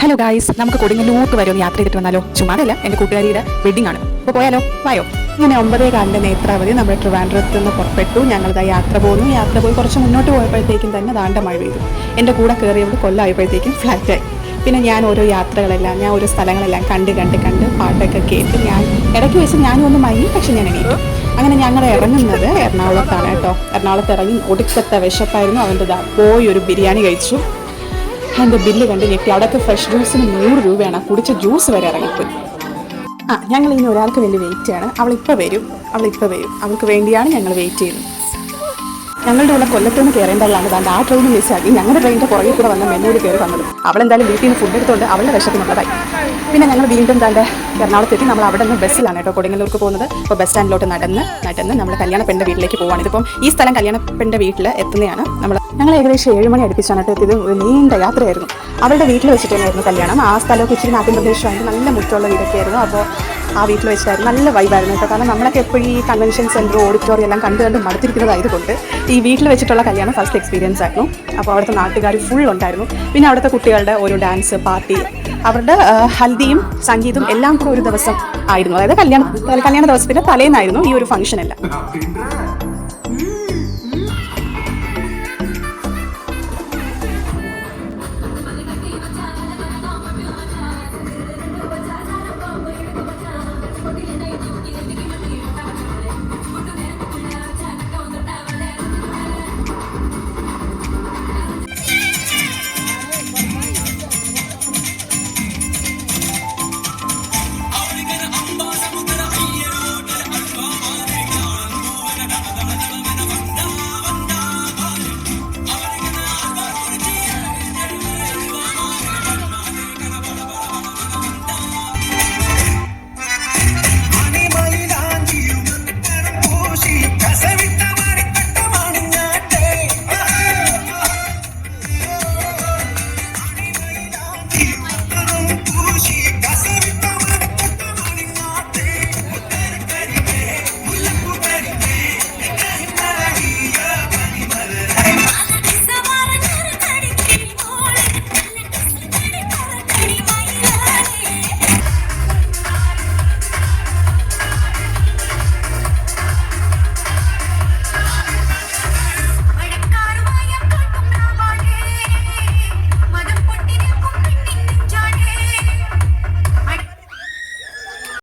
Hello guys, നമുക്ക് കൊടുങ്ങല്ലൂർക്ക് വരെ ഒന്ന് യാത്ര ചെയ്തിട്ട് വന്നാലോ? ചുമ്മാതല്ല, എൻ്റെ കൂട്ടുകാരിയുടെ വെഡിങ് ആണ്. അപ്പോൾ പോയാലോ? വായോ. ഇങ്ങനെ 9:15 നേത്രാവതി നമ്മൾ ട്രിവാൻഡ്രത്ത് നിന്ന് പുറപ്പെട്ടു. ഞങ്ങളിതാ യാത്ര പോയി കുറച്ച് മുന്നോട്ട് പോയപ്പോഴത്തേക്കും തന്നെ ദാണ്ട മഴ പെയ്തു. എൻ്റെ കൂടെ കയറിയവിടെ കൊല്ലമായപ്പോഴത്തേക്കും ഫ്ലാറ്റായി. പിന്നെ ഞാൻ ഓരോ സ്ഥലങ്ങളെല്ലാം കണ്ട് പാട്ടൊക്കെ കേട്ട് ഞാൻ ഇടയ്ക്ക് വെച്ച് ഞാനും ഒന്ന് മയങ്ങി, പക്ഷെ ഞാൻ എണീറ്റു. അങ്ങനെ ഞങ്ങൾ ഇറങ്ങുന്നത് എറണാകുളത്താണ് കേട്ടോ. എറണാകുളത്ത് ഇറങ്ങി ഒടുക്കത്തെ വിശപ്പായിരുന്നു. അവൻ്റെ പോയി ഒരു ബിരിയാണി കഴിച്ചു. എൻ്റെ ബില്ല് കണ്ട് ഞെട്ടി. അവിടെയൊക്കെ ഫ്രഷ് ജ്യൂസിന് 100 രൂപയാണ്. കുടിച്ച ജ്യൂസ് വരെ ഇറങ്ങിപ്പോയി. ഞങ്ങൾ ഇനി ഒരാൾക്ക് വേണ്ടി വെയിറ്റ് ചെയ്യാണ്. അവളിപ്പോൾ വരും. അവൾക്ക് വേണ്ടിയാണ് ഞങ്ങൾ വെയിറ്റ് ചെയ്യുന്നത്. ഞങ്ങളുടെ കൂടെ കൊല്ലത്ത് നിന്ന് കയറേണ്ടതാണ്. താണ്ട് ആ ട്രെയിൻ മിസ്സാക്കി ഞങ്ങളുടെ ട്രെയിനിൻ്റെ പുറകെ കൂടെ വന്ന മെന്നൂര് കയറി വന്നത്. അവളെന്തായാലും വീട്ടിൽ നിന്ന് ഫുഡ് എടുത്തുകൊണ്ട് അവളുടെ വിശപ്പിനുള്ളതായി. പിന്നെ ഞങ്ങൾ വീണ്ടും താണ്ട് എറണാകുളത്തെത്തി. നമ്മൾ അവിടെ നിന്ന് ബസ്സിലാണ് കേട്ടോ കൊടുങ്ങല്ലൂർക്ക് പോകുന്നത്. ഇപ്പോൾ ബസ് സ്റ്റാൻഡിലോട്ട് നടന്ന് നമ്മൾ കല്യാണപ്പെണ്ണിൻ്റെ വീട്ടിലേക്ക് പോവാണ്. ഇതിപ്പം ഈ സ്ഥലം കല്യാണപ്പെണ്ണിൻ്റെ വീട്ടിൽ എത്തുന്നതാണ്. ഞങ്ങൾ ഏകദേശം 7 മണി അടുപ്പിച്ചാണ് കേട്ടോ എത്തിയത്. ഒരു നീണ്ട യാത്രയായിരുന്നു. അവളുടെ വീട്ടിൽ വെച്ചിട്ട് തന്നെയായിരുന്നു കല്യാണം. ആ സ്ഥലമൊക്കെ ഇച്ചിരി നാട്ടിൻ പ്രദേശമായിട്ട് നല്ല മുറ്റുള്ള വീടൊക്കെ ആയിരുന്നു. അപ്പോൾ ആ വീട്ടിൽ വെച്ചിട്ടായിരുന്നു. നല്ല വൈബായിരുന്നു കേട്ടോ. കാരണം നമ്മളൊക്കെ എപ്പോഴും ഈ കൺവെൻഷൻ സെൻറ്റർ, ഓഡിറ്റോറിയം എല്ലാം കണ്ട് മടുത്തിരിക്കുന്നതായതുകൊണ്ട് ഈ വീട്ടിൽ വെച്ചിട്ടുള്ള കല്യാണം ഫസ്റ്റ് എക്സ്പീരിയൻസ് ആയിരുന്നു. അപ്പോൾ അവിടുത്തെ നാട്ടുകാർ ഫുൾ ഉണ്ടായിരുന്നു. പിന്നെ അവിടുത്തെ കുട്ടികളുടെ ഒരു ഡാൻസ് പാർട്ടി, അവരുടെ ഹൽദിയും സംഗീതവും എല്ലാം കൂടെ ഒരു ദിവസം ആയിരുന്നു. അതായത് കല്യാണ ദിവസത്തിൻ്റെ തലേന്നായിരുന്നു ഈ ഒരു ഫംഗ്ഷൻ എല്ലാം.